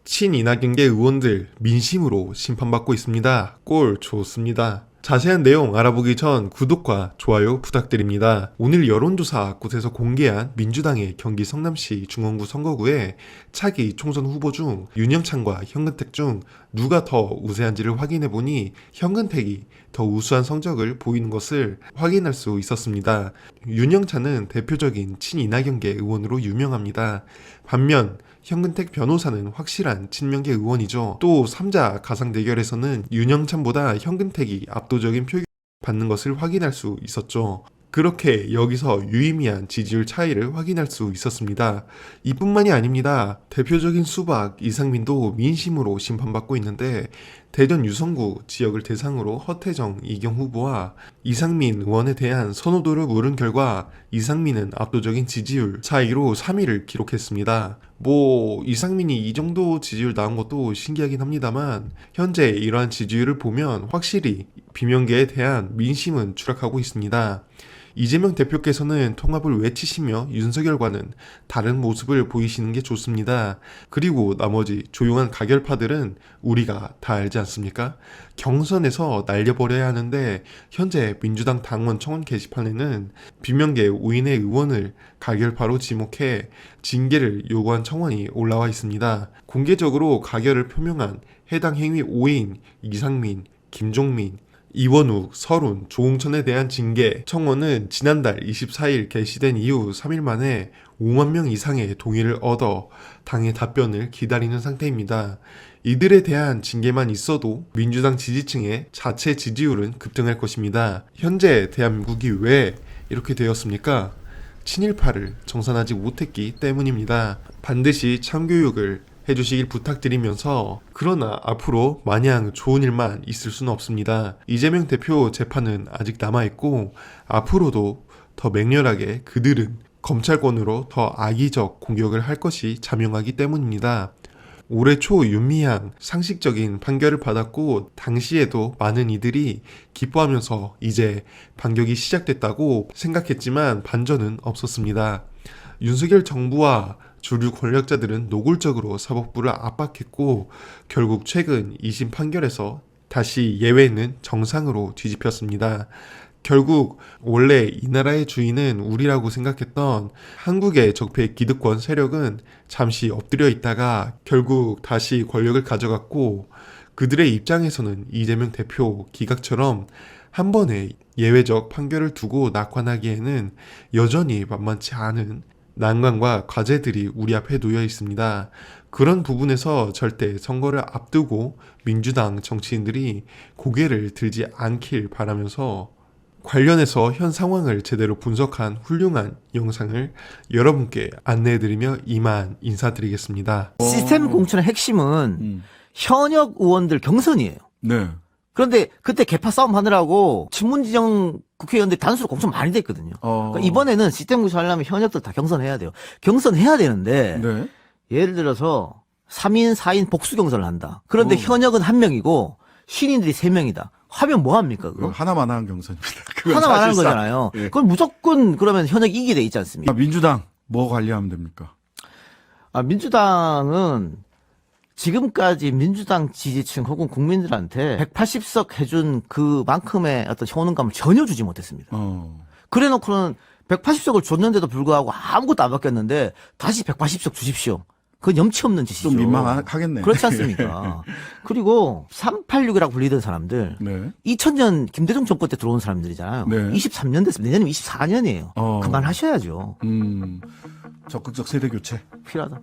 친이낙연계 의원들 민심으로 심판받고 있습니다. 꼴 좋습니다. 자세한 내용 알아보기 전 구독과 좋아요 부탁드립니다. 오늘 여론조사 곳에서 공개한 민주당의 경기 성남시 중원구 선거구에 차기 총선 후보 중 윤영찬과 현근택 중 누가 더 우세한지를 확인해보니 현근택이 더 우수한 성적을 보이는 것을 확인할 수 있었습니다. 윤영찬은 대표적인 친이낙연계 의원으로 유명합니다. 반면 현근택 변호사는 확실한 친명계 의원이죠. 또 3자 가상 대결에서는 윤영찬보다 현근택이 압도적인 표를 받는 것을 확인할 수 있었죠. 그렇게 여기서 유의미한 지지율 차이를 확인할 수 있었습니다. 이뿐만이 아닙니다. 대표적인 수박 이상민도 민심으로 심판받고 있는데 대전 유성구 지역을 대상으로 허태정, 이경 후보와 이상민 의원에 대한 선호도를 물은 결과 이상민은 압도적인 지지율 차이로 3위를 기록했습니다. 이상민이 이 정도 지지율 나온 것도 신기하긴 합니다만 현재 이러한 지지율을 보면 확실히 비명계에 대한 민심은 추락하고 있습니다. 이재명 대표께서는 통합을 외치시며 윤석열과는 다른 모습을 보이시는 게 좋습니다. 그리고 나머지 조용한 가결파들은 우리가 다 알지 않습니까? 경선에서 날려버려야 하는데 현재 민주당 당원 청원 게시판에는 비명계 5인의 의원을 가결파로 지목해 징계를 요구한 청원이 올라와 있습니다. 공개적으로 가결을 표명한 해당 행위 5인 이상민, 김종민, 이원욱, 설훈, 조홍천에 대한 징계 청원은 지난달 24일 게시된 이후 3일 만에 5만 명 이상의 동의를 얻어 당의 답변을 기다리는 상태입니다. 이들에 대한 징계만 있어도 민주당 지지층의 자체 지지율은 급등할 것입니다. 현재 대한민국이 왜 이렇게 되었습니까? 친일파를 정산하지 못했기 때문입니다. 반드시 참교육을 해주시길 부탁드리면서 그러나 앞으로 마냥 좋은 일만 있을 수는 없습니다. 이재명 대표 재판은 아직 남아있고 앞으로도 더 맹렬하게 그들은 검찰권으로 더 악의적 공격을 할 것이 자명하기 때문입니다. 올해 초 윤미향 상식적인 판결을 받았고 당시에도 많은 이들이 기뻐하면서 이제 반격이 시작됐다고 생각했지만 반전은 없었습니다. 윤석열 정부와 주류 권력자들은 노골적으로 사법부를 압박했고 결국 최근 2심 판결에서 다시 예외는 정상으로 뒤집혔습니다. 결국 원래 이 나라의 주인은 우리라고 생각했던 한국의 적폐 기득권 세력은 잠시 엎드려 있다가 결국 다시 권력을 가져갔고 그들의 입장에서는 이재명 대표 기각처럼 한 번의 예외적 판결을 두고 낙관하기에는 여전히 만만치 않은 난관과 과제들이 우리 앞에 놓여 있습니다. 그런 부분에서 절대 선거를 앞두고 민주당 정치인들이 고개를 들지 않길 바라면서 관련해서 현 상황을 제대로 분석한 훌륭한 영상을 여러분께 안내해드리며 이만 인사드리겠습니다. 시스템 공천의 핵심은 현역 의원들 경선이에요. 네. 그런데 그때 개파 싸움 하느라고 친문지정 국회의원들이 단수로 공천 많이 됐거든요. 그러니까 이번에는 시스템 공천하려면 현역들 다 경선해야 돼요. 경선해야 되는데 네. 예를 들어서 3인, 4인 복수 경선을 한다. 그런데 현역은 1명이고 신인들이 3명이다. 하면 뭐 합니까, 그거? 하나만 하는 경선입니다. 그건 하나만 하는 사실상. 거잖아요. 예. 그건 무조건 그러면 현역 이기게 돼 있지 않습니까? 민주당 뭐 관리하면 됩니까? 민주당은 지금까지 민주당 지지층 혹은 국민들한테 180석 해준 그만큼의 어떤 효능감을 전혀 주지 못했습니다. 그래 놓고는 180석을 줬는데도 불구하고 아무것도 안 바뀌었는데 다시 180석 주십시오. 그건 염치 없는 짓이죠. 좀 민망하겠네. 그렇지 않습니까? 그리고 386이라고 불리던 사람들 네. 2000년 김대중 정권 때 들어온 사람들이잖아요. 네. 23년 됐습니다. 내년이면 24년이에요. 그만하셔야죠. 적극적 세대 교체 필요하다.